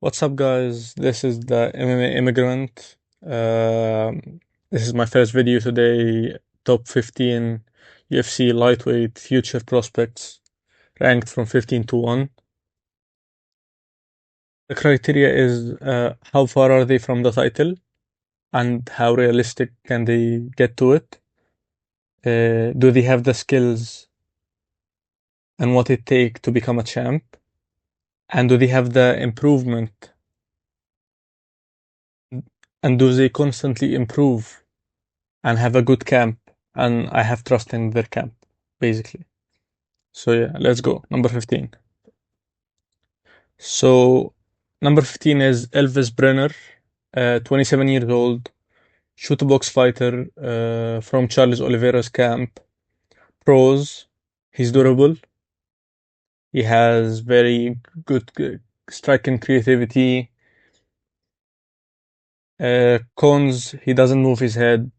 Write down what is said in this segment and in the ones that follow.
What's up, guys? This is the MMA Immigrant. This is my first video today. Top 15 UFC lightweight future prospects ranked from 15 to 1. The criteria is how far are they from the title and how realistic can they get to it? Do they have the skills and what it takes to become a champ? And do they have the improvement? And do they constantly improve and have a good camp, and I have trust in their camp, basically. So yeah, let's go. Number 15. So number 15 is Elvis Brenner, 27 years old, shoot box fighter from Charles Oliveira's camp. Pros, he's durable. He has very good striking creativity. Cons, he doesn't move his head.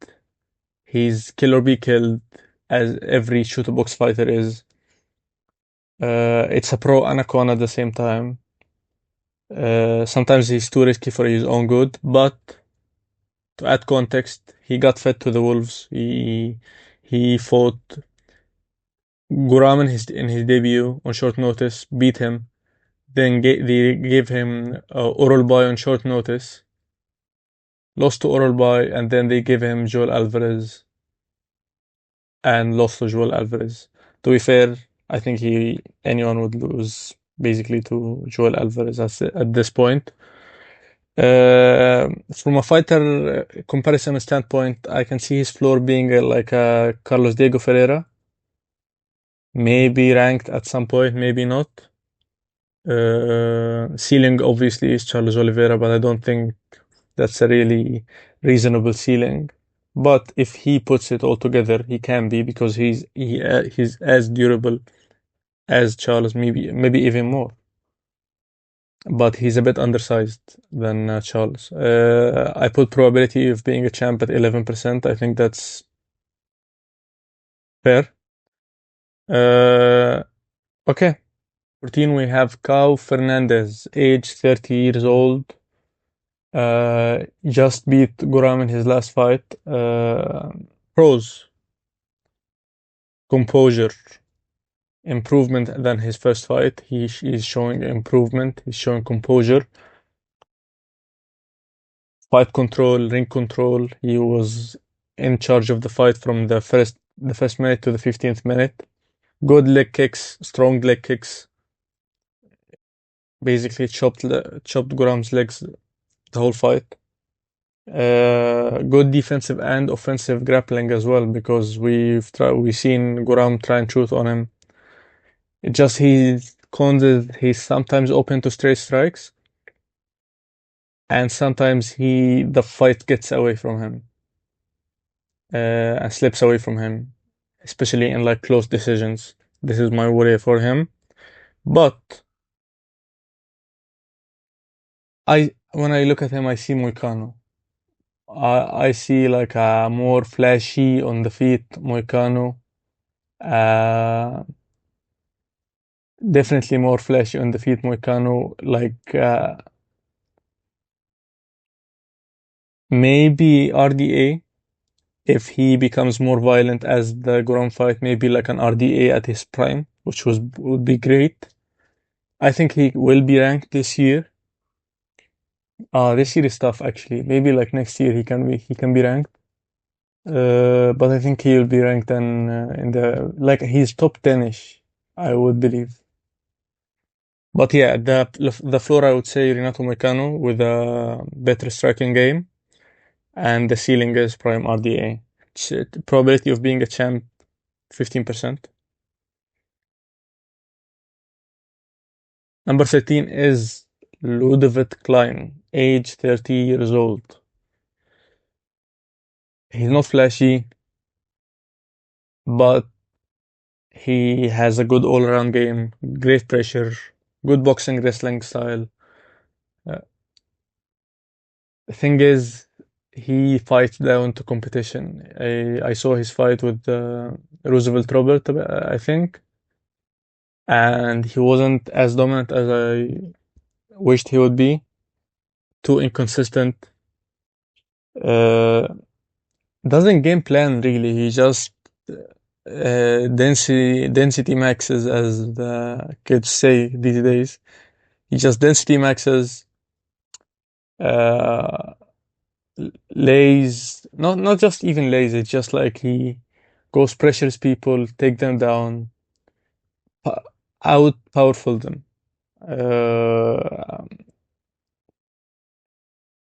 He's kill or be killed, as every shooter box fighter is. It's a pro and a con at the same time. Sometimes he's too risky for his own good, but to add context, he got fed to the wolves. He fought Guram in his debut on short notice, beat him. Then they gave him Oral Boy on short notice, lost to Oral Boy, and then they gave him Joel Alvarez and lost to Joel Alvarez. To be fair, I think anyone would lose basically to Joel Alvarez at this point. From a fighter comparison standpoint, I can see his floor being like a Carlos Diego Ferreira, maybe ranked at some point, maybe not. Ceiling obviously is Charles Oliveira, but I don't think that's a really reasonable ceiling. But if he puts it all together, he can be, because he's as durable as Charles, maybe even more. But he's a bit undersized than Charles. I put probability of being a champ at 11%. I think that's fair. Uh, okay. 14, we have Cao Fernandez, age 30 years old. Just beat Guram in his last fight. Pros, composure, improvement than his first fight. He's showing improvement. He's showing composure. Fight control, ring control. He was in charge of the fight from the first minute to the 15th minute. Good leg kicks, strong leg kicks. Basically chopped Guram's legs the whole fight. Good defensive and offensive grappling as well, because we've seen Guram try and shoot on him. It just he's sometimes open to straight strikes, and sometimes the fight gets away from him and slips away from him, especially in like close decisions. This is my worry for him. But when I look at him, I see Moicano. I see like a more flashy on the feet Moicano. Uh, Definitely more flashy on the feet Moicano. Like maybe RDA, if he becomes more violent as the Guram fight, maybe like an RDA at his prime, which would be great. I think he will be ranked this year. This year is tough actually. Maybe like next year he can be ranked. But I think he'll be ranked in the like he's top 10ish, I would believe. But yeah, the floor I would say Renato Moicano with a better striking game, and the ceiling is prime RDA. Probability of being a champ 15%. Number 13 is Ludovic Klein, age 30 years old. He's not flashy, but he has a good all-around game, great pressure, good boxing wrestling style. Uh, the thing is, he fights down to competition. I saw his fight with Roosevelt Robert, I think, and he wasn't as dominant as I wished he would be. too inconsistent. Uh, doesn't game plan really. He just density maxes, as the kids say these days. He just density maxes, uh, lays, not just even lays. It's just like he goes pressures people, take them down, po- out powerful them. Uh,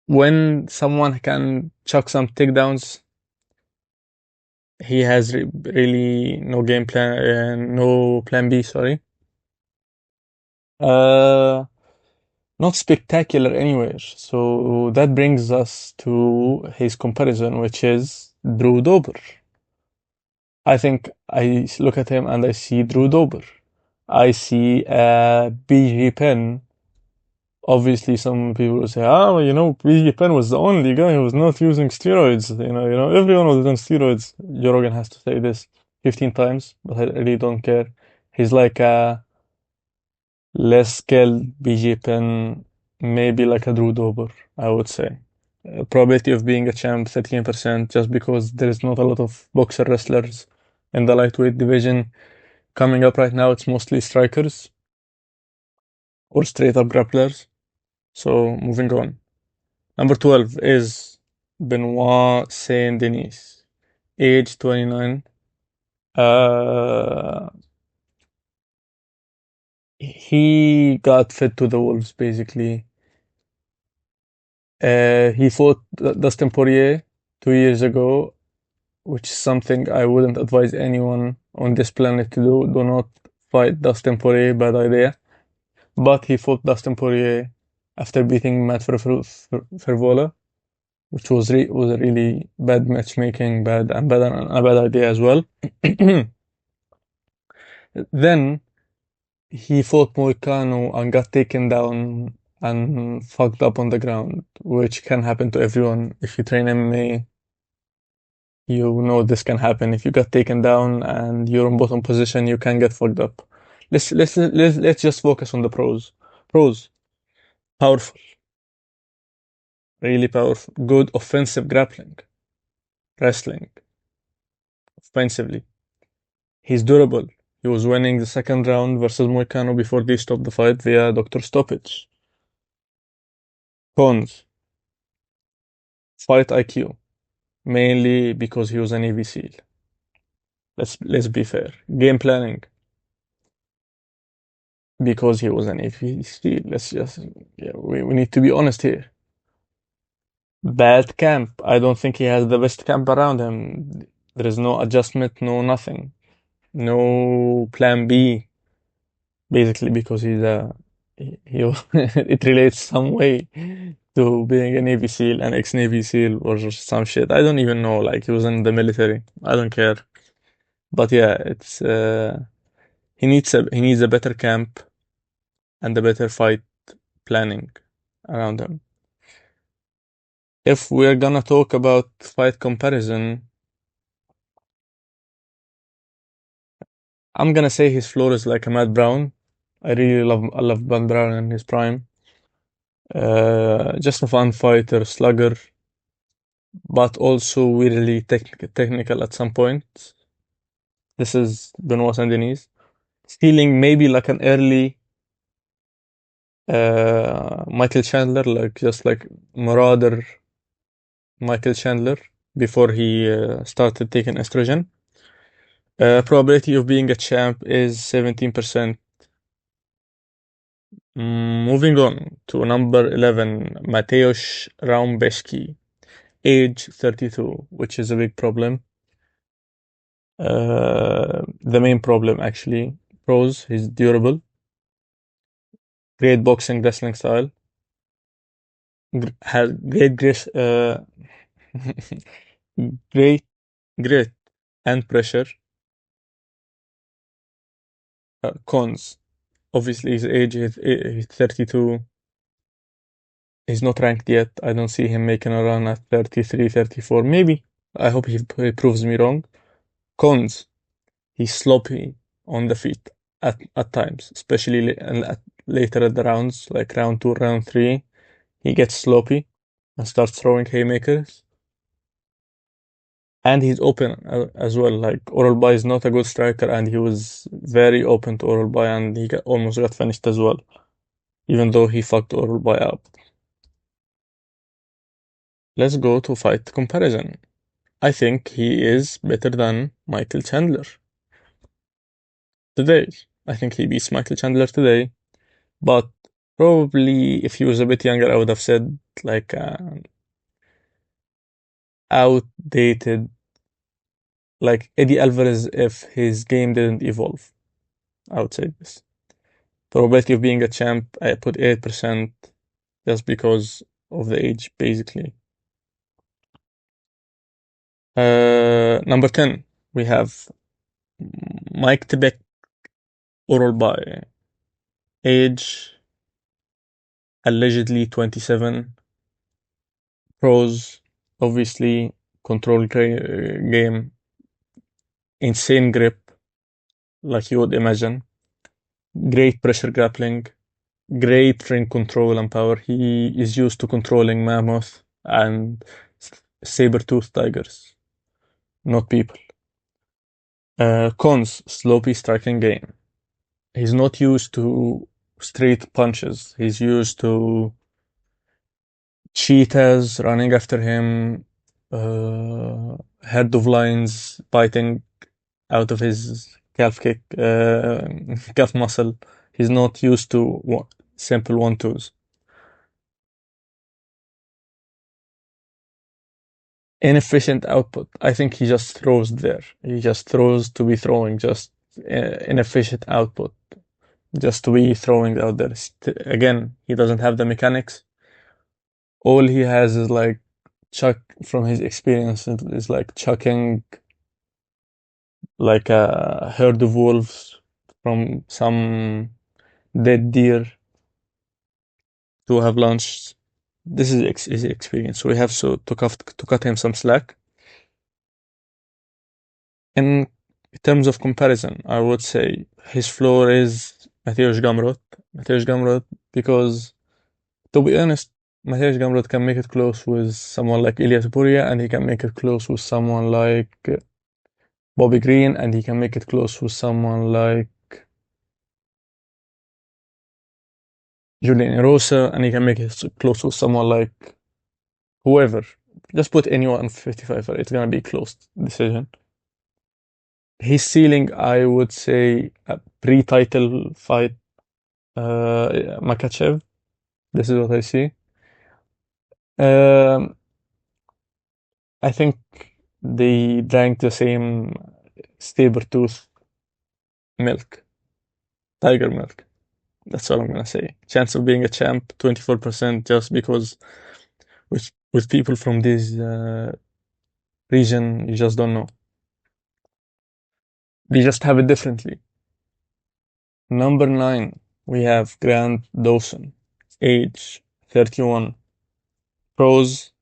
when someone can chuck some takedowns, he has really no game plan, no plan B. Sorry. Uh, Not spectacular anywhere. So that brings us to his comparison, which is Drew Dober. I think I look at him and I see Drew Dober. I see BG Penn. Obviously, some people will say, well, BG Penn was the only guy who was not using steroids. Everyone was on steroids. Joe Rogan has to say this 15 times, but I really don't care. He's like a less skilled BG Penn, maybe like a Drew Dober, I would say. Probability of being a champ 13%, just because there is not a lot of boxer wrestlers in the lightweight division coming up right now. It's mostly strikers or straight up grapplers. So moving on. Number 12 is Benoit Saint Denis, age 29. Uh, he got fed to the wolves basically. He fought Dustin Poirier 2 years ago, which is something I wouldn't advise anyone on this planet to do. Do not fight Dustin Poirier, bad idea. But he fought Dustin Poirier after beating Matt Fervola, which was a really bad matchmaking, a bad idea as well. Then he fought Moicano and got taken down and fucked up on the ground, which can happen to everyone. If you train MMA, you know this can happen. If you got taken down and you're in bottom position, you can get fucked up. Let's just focus on the pros. Pros: powerful, really powerful, good offensive grappling, wrestling, offensively. He's durable. He was winning the second round versus Moicano before they stopped the fight via doctor stoppage. Cons: fight IQ, mainly because he was an Navy SEAL. Let's be fair. Game planning, because he was an Navy SEAL. Let's just, yeah, we need to be honest here. Bad camp. I don't think he has the best camp around him. There is no adjustment, no nothing, no plan B. Basically, because he it relates some way to being a Navy SEAL, an ex-Navy SEAL, or some shit. I don't even know. Like he was in the military. I don't care. But yeah, it's he needs a better camp and a better fight planning around him. If we're gonna talk about fight comparison, I'm gonna say his floor is like a Matt Brown. I love Matt Brown in his prime. Just a fun fighter, slugger, but also weirdly technical at some point. This is Benoit Saint Denis. Feeling maybe like an early Michael Chandler, like just like Marauder Michael Chandler before he started taking estrogen. Probability of being a champ is 17%. Moving on to number 11, Mateusz Raumbeszki, age 32, which is a big problem. The main problem, actually. Pros: he's durable, great boxing wrestling style, has great grit and pressure. Cons: obviously his age, he's 32. He's not ranked yet. I don't see him making a run at 33, 34. Maybe. I hope he proves me wrong. Cons: he's sloppy on the feet at times, especially later at the rounds, like round two, round three. he gets sloppy and starts throwing haymakers. And he's open as well. Like Oral is not a good striker, and he was very open to Oral, and he almost got finished as well, even though he fucked Oral up. Let's go to fight comparison. I think he is better than Michael Chandler today. I think he beats Michael Chandler today, but probably if he was a bit younger, I would have said like outdated, like Eddie Alvarez if his game didn't evolve. I would say this. Probability of being a champ, I put 8% just because of the age, basically. Number 10, we have Mike Tibek, Oral by age, allegedly 27. Pros, obviously, control game, insane grip, like you would imagine. Great pressure grappling, great ring control and power. He is used to controlling mammoth and saber-toothed tigers, not people. Cons, sloppy striking game. He's not used to straight punches. He's used to cheetahs running after him, head of lions biting out of his calf muscle. He's not used to simple one-twos. Inefficient output. I think he just throws there. He just throws to be throwing, just inefficient output, just to be throwing out there. Again, he doesn't have the mechanics. All he has is like chuck from his experience is like chucking like a herd of wolves from some dead deer to have lunch. This is his experience. So we have to cut him some slack. In terms of comparison, I would say his floor is Mateusz Gamrot. Mateusz Gamrot, because to be honest, Mateusz Gamrot can make it close with someone like Ilia Topuria, and he can make it close with someone like Bobby Green, and he can make it close with someone like Julian Erosa, and he can make it close with someone like whoever. Just put anyone 55, it's gonna be a close decision. His ceiling, I would say, a pre-title fight, Makachev. This is what I see. Um, I think they drank the same saber-tooth milk, tiger milk. That's all I'm gonna say. Chance of being a champ, 24%, just because with people from this region, you just don't know. They just have it differently. Number 9, we have Grant Dawson, age 31. Pros,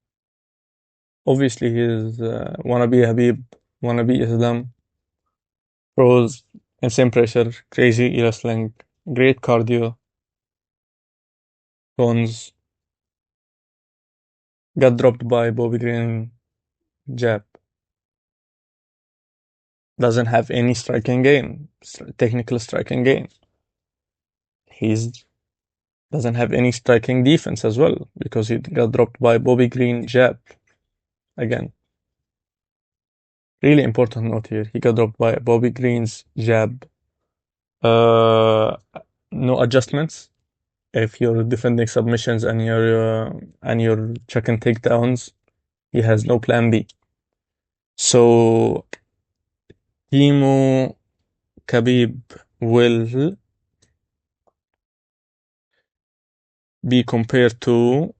obviously he's wannabe Habib, wannabe Islam. Pros, insane pressure, crazy wrestling, great cardio. Cons, got dropped by Bobby Green jab. Doesn't have any striking game, technical striking game. He's doesn't have any striking defense as well because he got dropped by Bobby Green jab again. Really important note here. He got dropped by Bobby Green's jab. No adjustments. If you're defending submissions and you're checking takedowns, he has no plan B. So Timo Khabib will be compared to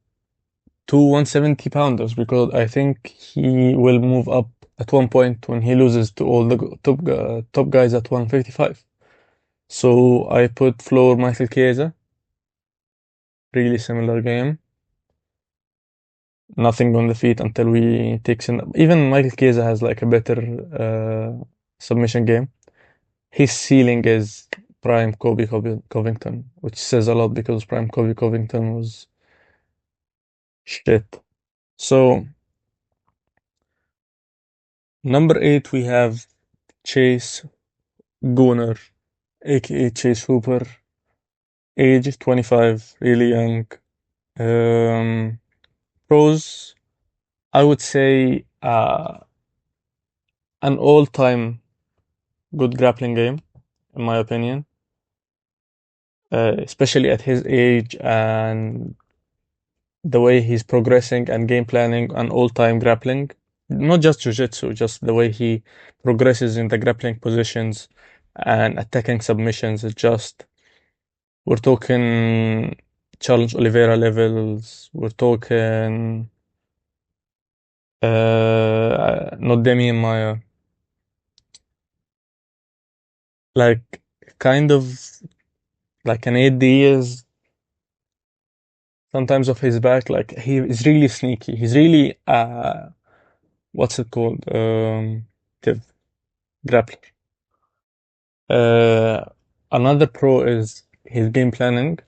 two 170 pounders because I think he will move up at one point when he loses to all the top guys at 155. So I put floor Michael Chiesa. Really similar game. Nothing on the feet until we take even Michael Chiesa has like a better submission game. His ceiling is prime Covington, which says a lot because prime Kobe Covington was Shit. So, number 8, we have Chase Gooner, aka Chase Hooper, age 25, really young. Um, Pros, I would say an all-time good grappling game, in my opinion, especially at his age and the way he's progressing and game planning and all-time grappling. Not just jiu-jitsu, just the way he progresses in the grappling positions and attacking submissions. It's just we're talking Charles Oliveira levels. We're talking not Demian Maia. Like kind of like an 8 years sometimes off his back. Like he is really sneaky. He's really what's it called? Tiv grappler. Uh, Another pro is his game planning.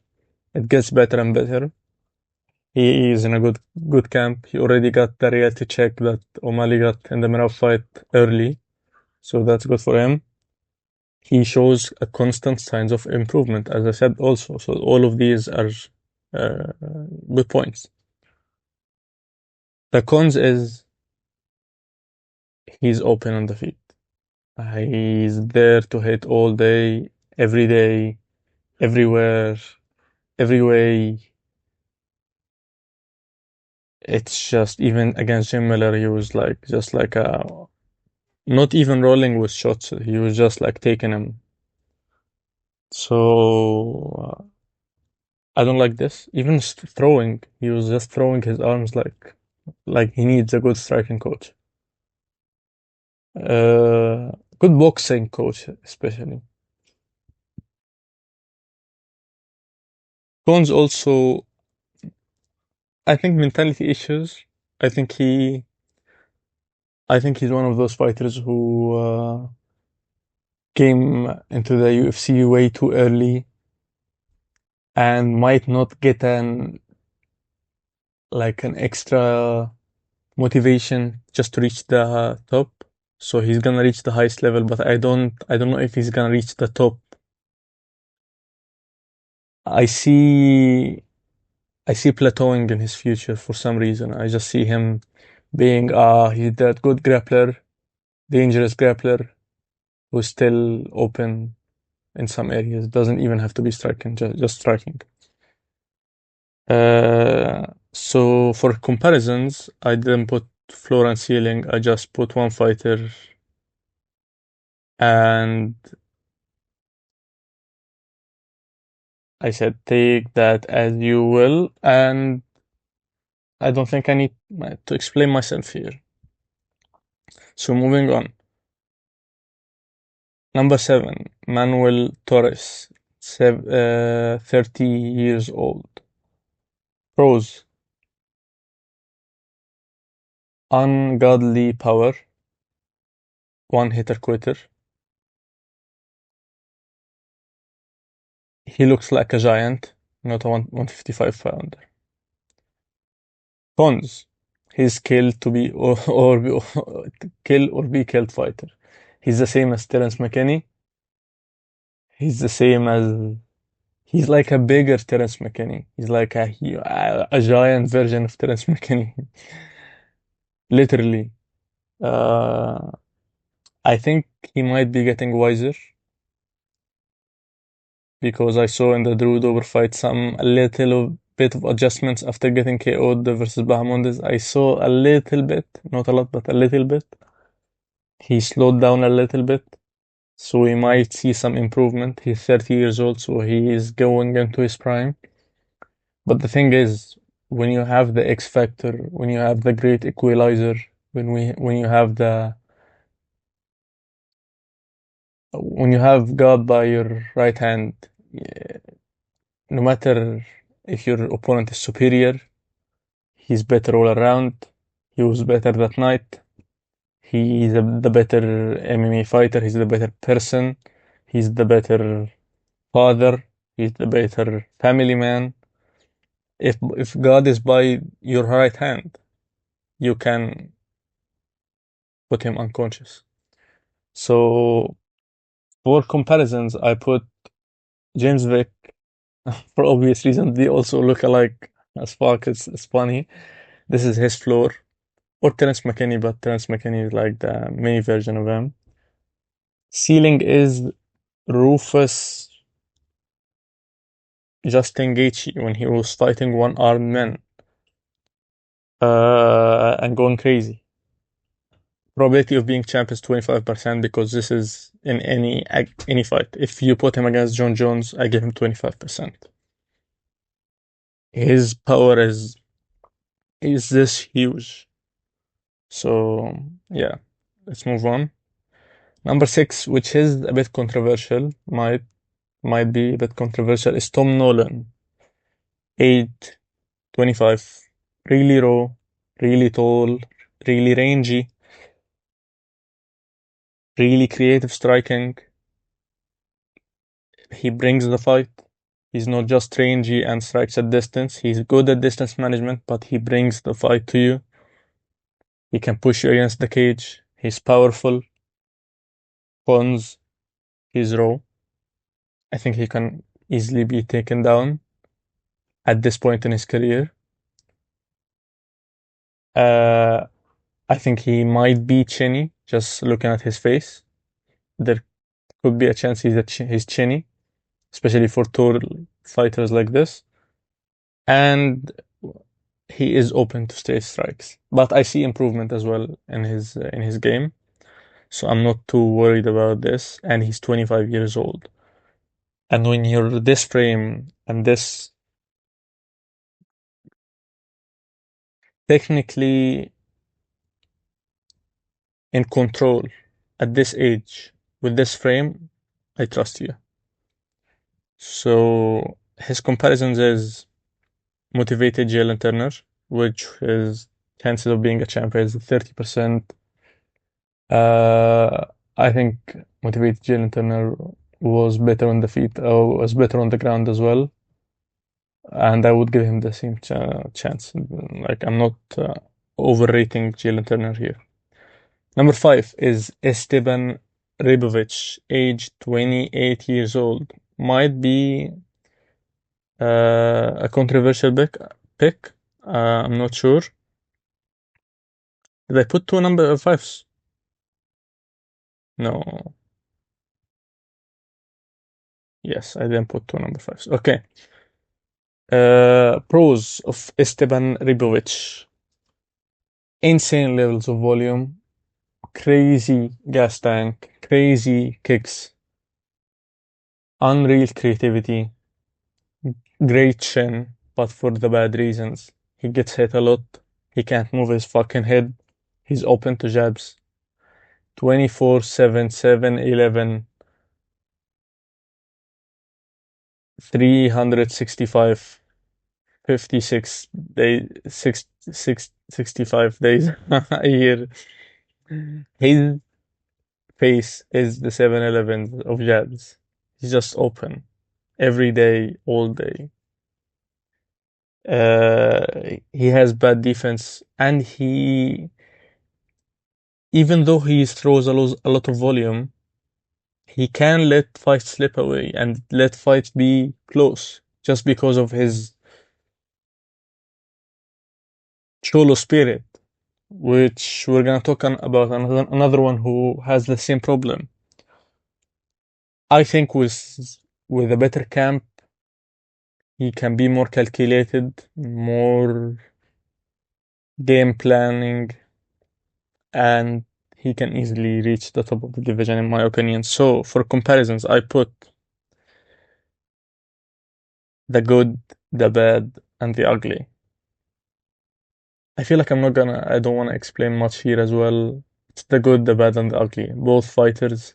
It gets better and better. He is in a good camp. He already got the reality check that O'Malley got in the Merab fight early, so that's good for him. He shows a constant signs of improvement, as I said also. So all of these are uh, good points. The cons is he's open on the feet. He's there to hit all day, every day, everywhere, every way. It's just even against Jim Miller, he was like just like a not even rolling with shots. He was just like taking him. So I don't like this. Even throwing, he was just throwing his arms like he needs a good striking coach. Good boxing coach, especially. Bones also, I think mentality issues. I think he, I think he's one of those fighters who came into the UFC way too early and might not get an extra motivation just to reach the top. So he's gonna reach the highest level, but I don't know if he's gonna reach the top. I see I see plateauing in his future for some reason. I just see him being he's that good grappler, dangerous grappler who's still open in some areas. Doesn't even have to be striking, just striking. So for comparisons, I didn't put floor and ceiling. I just put one fighter, and I said take that as you will. And I don't think I need to explain myself here. So moving on. Number 7, Manuel Torres, 30 years old. Pros: ungodly power, one hitter quitter. He looks like a giant, not a 155 pounder. Cons: he's killed to be kill or be killed fighter. He's the same as Terence McKinney. He's the same as He's like a bigger Terence McKinney. He's like a giant version of Terence McKinney. Literally. Uh, I think he might be getting wiser because I saw in the Drew Dober fight a little bit of adjustments after getting KO'd versus Bahamondes. I saw a little bit, not a lot, but a little bit. He slowed down a little bit, so we might see some improvement. He's 30 years old, so he is going into his prime. But the thing is, when you have the X factor, when you have the great equalizer, when you have when you have God by your right hand, no matter if your opponent is superior, he's better all around. He was better that night. He's the better MMA fighter. He's the better person. He's the better father. He's the better family man. if God is by your right hand, you can put him unconscious. So for comparisons, I put James Vick for obvious reasons. They also look alike as fuck. It's funny. This is his floor. Or Terence McKinney, but Terence McKinney is like the mini version of him. Ceiling is Rufus Justin Gaethje when he was fighting one-armed men and going crazy. Probability of being champ is 25% because this is in any fight. If you put him against John Jones, I give him 25%. His power is this huge. So yeah, let's move on. Number six, which is a bit controversial, might be a bit controversial, is Tom Nolan. Age 25, really raw, really tall, really rangy, really creative striking. He brings the fight. He's not just rangy and strikes at distance. He's good at distance management, but he brings the fight to you. He can push you against the cage. He's powerful. Cons, he's raw. I think he can easily be taken down at this point in his career. Uh, I think he might be chinny, just looking at his face. There could be a chance he's chinny, especially for tall fighters like this. And he is open to straight strikes. But I see improvement as well in his game. So I'm not too worried about this. And he's 25 years old. And when you're this frame and this technically in control at this age with this frame, I trust you. So his comparisons is motivated Jalen Turner, which his chances of being a champion is 30%. Uh, I think motivated Jalen Turner was better on the feet, was better on the ground as well, and I would give him the same chance. Like I'm not overrating Jalen Turner here. Number five is Esteban Ribovic, age 28 years old. Might be a controversial pick. I'm not sure. Did I put two number fives? No. Yes, I didn't put two number fives. Okay. Pros of Esteban Ribovic. Insane levels of volume, crazy gas tank, crazy kicks, unreal creativity, great chin, but for the bad reasons. He gets hit a lot. He can't move his fucking head. He's open to jabs. 24/7, 7/11, 365, 56 days, 65 days a year. His face is the 7-Eleven of jabs. He's just open every day, all day. He has bad defense, and even though he throws a lot of volume, he can let fights slip away and let fights be close just because of his cholo spirit, which we're gonna talk about another one who has the same problem. I think with a better camp, he can be more calculated, more game planning, and he can easily reach the top of the division, in my opinion. So, for comparisons, I put the good, the bad, and the ugly. I feel like I don't want to explain much here as well. It's the good, the bad, and the ugly. Both fighters.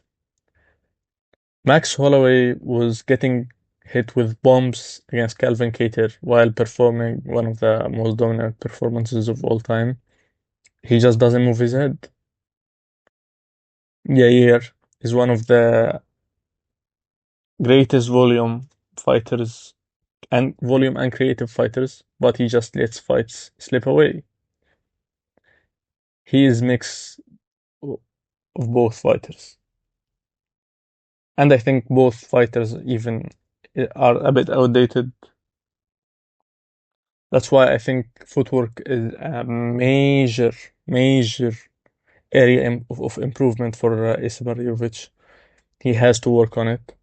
Max Holloway was getting hit with bombs against Calvin Kattar while performing one of the most dominant performances of all time. He just doesn't move his head. Yair is one of the greatest volume fighters and volume and creative fighters, but he just lets fights slip away. He is mix of both fighters. And I think both fighters even are a bit outdated. That's why I think footwork is a major area of improvement for Isa Barijovic. He has to work on it.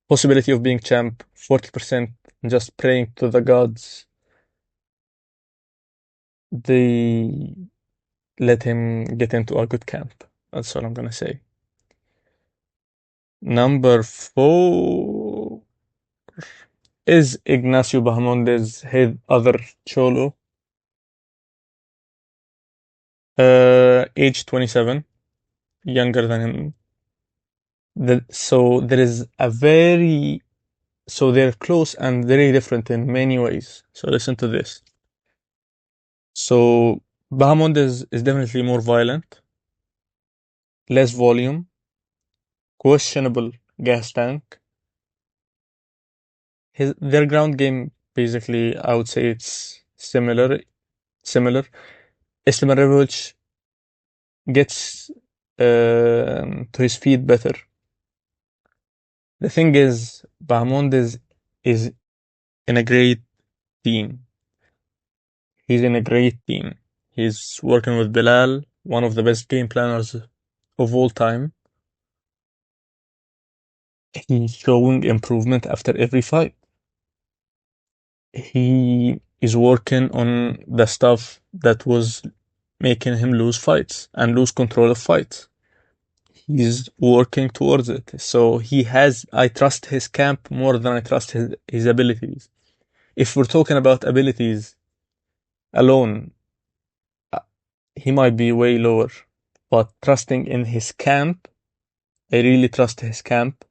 Possibility of being champ, 40%, just praying to the gods. They let him get into a good camp. That's all I'm gonna say. Number 4 is Ignacio Bahamondes, his other cholo. Age 27, younger than him. So there is a very, so they're close and very different in many ways. So listen to this. So Bahamondes is definitely more violent, less volume, questionable gas tank. Their ground game, basically, I would say it's similar. Islam gets to his feet better. The thing is, Bahamondes is in a great team. He's in a great team. He's working with Bilal, one of the best game planners of all time. He's showing improvement after every fight. He is working on the stuff that was making him lose fights and lose control of fights. He's working towards it. So I trust his camp more than I trust his abilities. If we're talking about abilities alone, uh, he might be way lower. But trusting in his camp, I really trust his camp.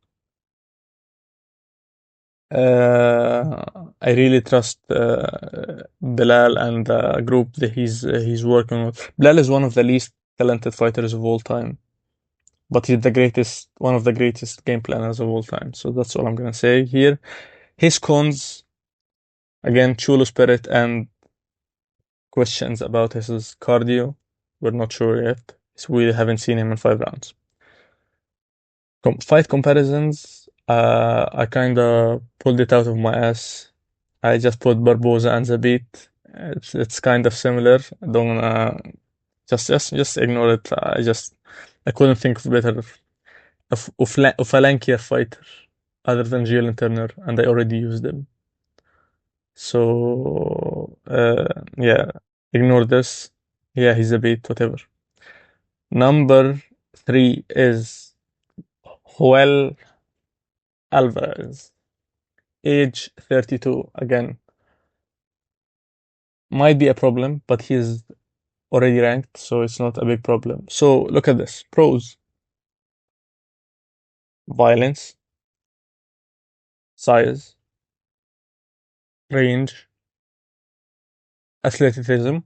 I really trust Bilal and the group that he's working with. Bilal is one of the least talented fighters of all time, but he's one of the greatest game planners of all time. So that's all I'm gonna say here. His cons, again, Chulo Spirit and questions about his cardio. We're not sure yet. So we haven't seen him in 5 rounds. Fight comparisons, I kind of pulled it out of my ass. I just put Barboza and Zabit. It's kind of similar. Don't just ignore it. I couldn't think of better of a lankier fighter other than Jalen Turner, and I already used them. So yeah, ignore this. Yeah, he's a bit whatever. Number 3 is Joel Alvarez, age 32. Again, might be a problem, but he's already ranked, so it's not a big problem. So look at this. Pros: violence, size, range, athleticism,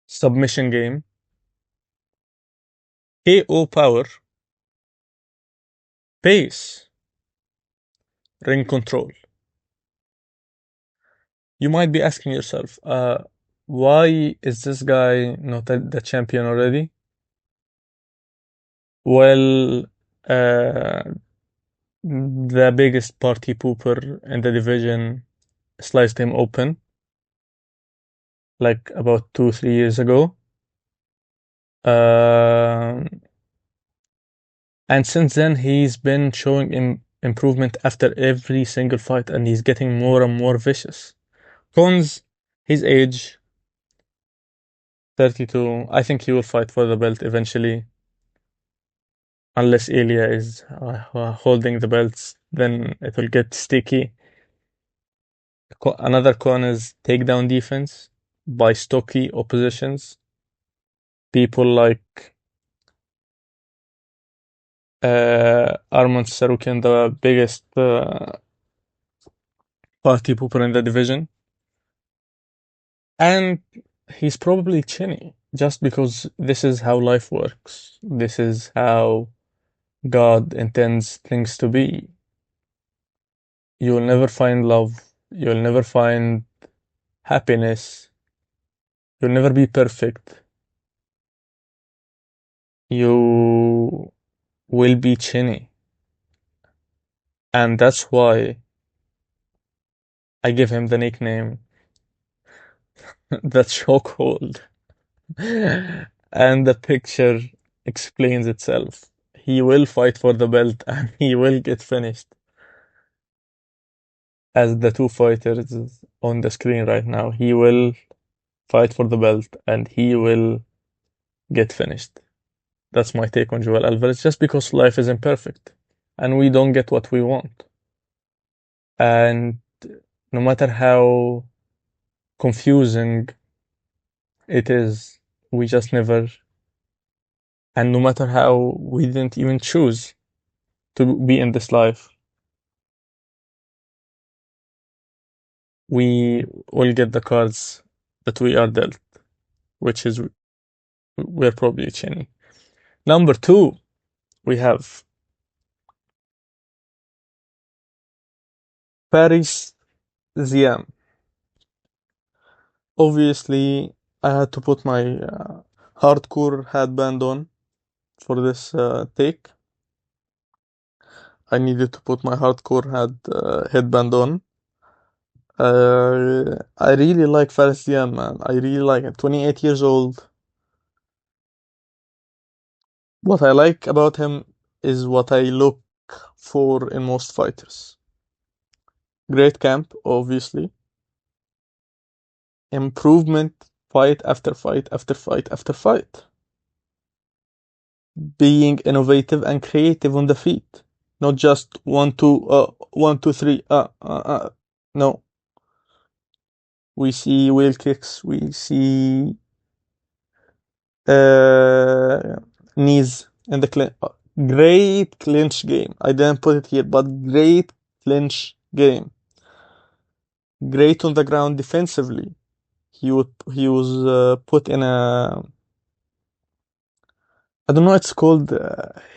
submission game, KO power, pace, ring control. You might be asking yourself, why is this guy not the champion already? Well, the biggest party pooper in the division sliced him open like about 2-3 years ago. And since then, he's been showing improvement after every single fight, and he's getting more and more vicious. Cons, his age, 32. I think he will fight for the belt eventually, unless Ilya is holding the belts, then it will get sticky. Another con is takedown defense by stocky oppositions. People like Arman Sarukian, the biggest party pooper in the division. And he's probably chinny, just because this is how life works. This is how God intends things to be. You will never find love You'll never find happiness. You'll never be perfect. You will be Chinny. And that's why I give him the nickname the chokehold. And the picture explains itself. He will fight for the belt and he will get finished. As the two fighters on the screen right now, he will fight for the belt and he will get finished. That's my take on Joel Alvarez, just because life is imperfect and we don't get what we want. And no matter how confusing it is, we just never, and no matter how we didn't even choose to be in this life, we will get the cards that we are dealt, which is we're probably Cheney. Number two, we have Paris Ziam. Obviously, I had to put my hardcore headband on for this take. I needed to put my hardcore headband on. I really like Faris Ziam, man. I really like it. 28 years old. What I like about him is what I look for in most fighters. Great camp, obviously. Improvement, fight after fight after fight after fight. Being innovative and creative on the feet. Not just 1, 2, 3, no. We see wheel kicks, we see knees in the clinch. Great clinch game. I didn't put it here, but great clinch game. Great on the ground defensively. He was put in a, I don't know. It's called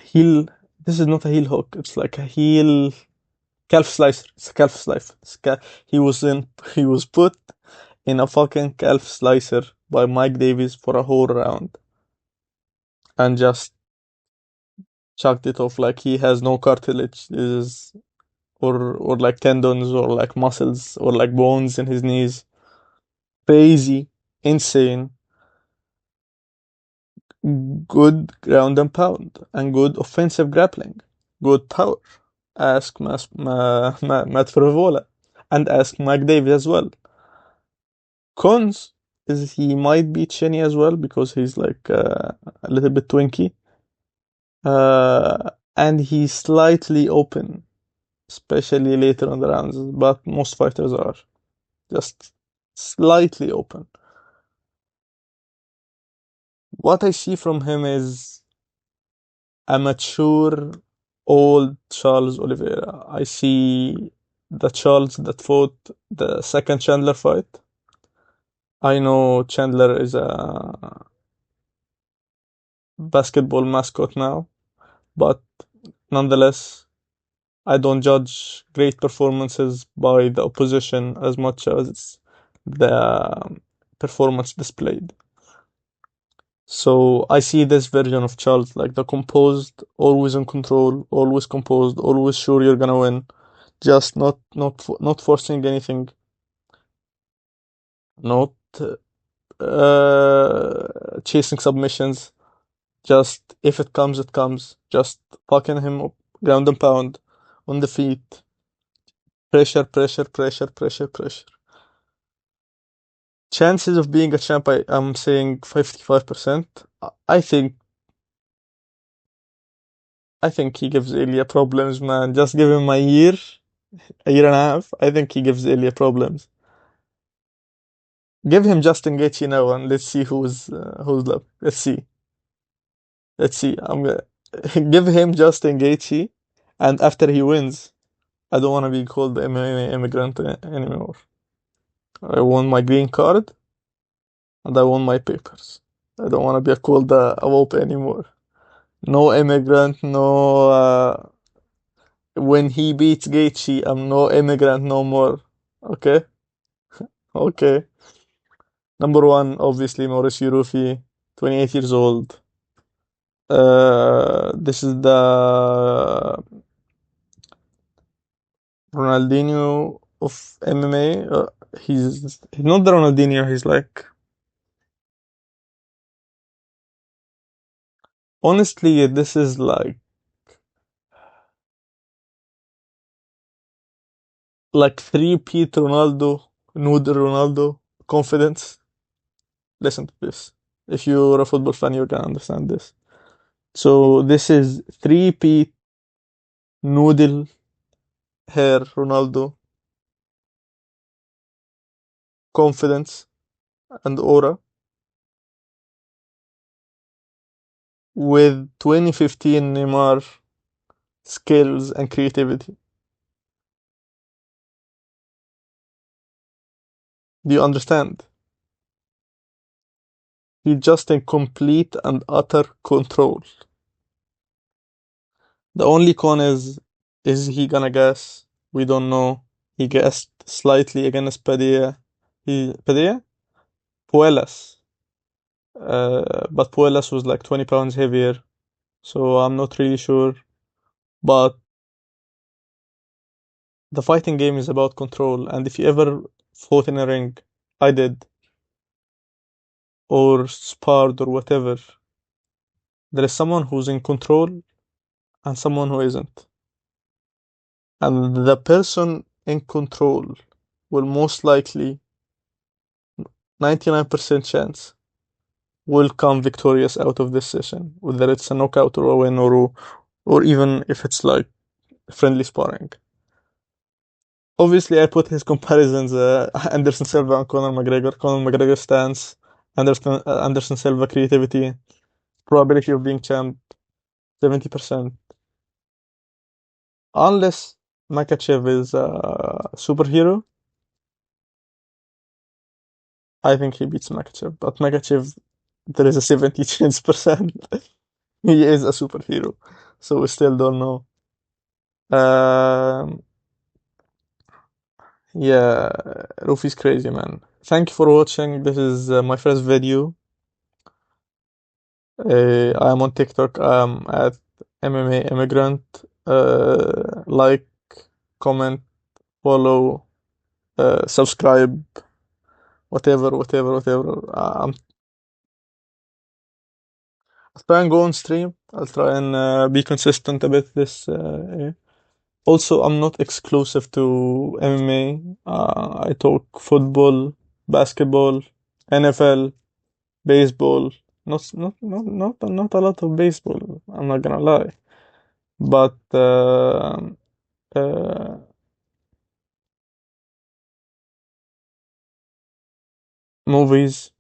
heel. This is not a heel hook. It's like a heel calf slicer. It's a calf slicer. He was in. He was put in a fucking calf slicer by Mike Davis for a whole round, and just chucked it off like he has no cartilage. Is or like tendons or like muscles or like bones in his knees. Crazy, insane, good ground and pound, and good offensive grappling, good power. Ask Matt Frevola, and ask Mike Davis as well. Cons is he might be Cheney as well because he's like a little bit twinky, and he's slightly open, especially later on the rounds. But most fighters are just slightly open. What I see from him is a mature old Charles Oliveira. I see the Charles that fought the second Chandler fight. I know Chandler is a basketball mascot now, but nonetheless, I don't judge great performances by the opposition as much as the performance displayed. So I see this version of Charles like the composed, always in control, always composed, always sure you're gonna win, just not forcing anything, not chasing submissions. Just if it comes, it comes. Just fucking him up, ground and pound, on the feet, pressure, pressure, pressure, pressure, pressure. Chances of being a champ, I'm saying 55%. I think I think he gives Ilya problems, man. Just give him a year and a half. I think he gives Ilya problems. Give him Justin Gaethje now, and let's see who's left. Let's see. Let's see. I'm gonna give him Justin Gaethje, and after he wins, I don't want to be called the MMA immigrant anymore. I want my green card, and I want my papers. I don't want to be called a Whoop anymore. No immigrant, no. When he beats Gaethje, I'm no immigrant no more. Okay, okay. Number one, obviously, Mauricio Rufi, 28 years old. This is the Ronaldinho of MMA. He's not the Ronaldinho. He's like, honestly, this is like three-peat Ronaldo, noodle Ronaldo confidence. Listen to this. If you're a football fan, you can understand this. So this is three-peat noodle hair Ronaldo confidence and aura with 2015 Neymar skills and creativity. Do you understand? He's just in complete and utter control. The only con is he gonna guess? We don't know. He guessed slightly against Padilla. Padilla? Puelas. But Puelas was like 20 pounds heavier, so I'm not really sure. But the fighting game is about control, and if you ever fought in a ring, I did, or sparred or whatever, there is someone who's in control and someone who isn't. And the person in control will most likely, 99% chance, will come victorious out of this session, whether it's a knockout or a win or even if it's like friendly sparring. Obviously, I put his comparisons Anderson Silva and Conor McGregor. Conor McGregor stance, Anderson Silva creativity, probability of being champ 70%. Unless Makachev is a superhero, I think he beats Makachev. But Makachev, there is a 70 chance percent he is a superhero. So we still don't know. Um, yeah, Rufi's crazy, man. Thank you for watching. This is my first video. I am on TikTok. I'm at MMA Immigrant. Like, comment, follow, subscribe, whatever. I'll try and go on stream. I'll try and be consistent a bit this year. Also, I'm not exclusive to MMA. I talk football, basketball, NFL, baseball. Not a lot of baseball. I'm not gonna lie, but uh, movies.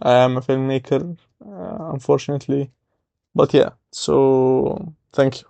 I am a filmmaker, unfortunately. But yeah. So thank you.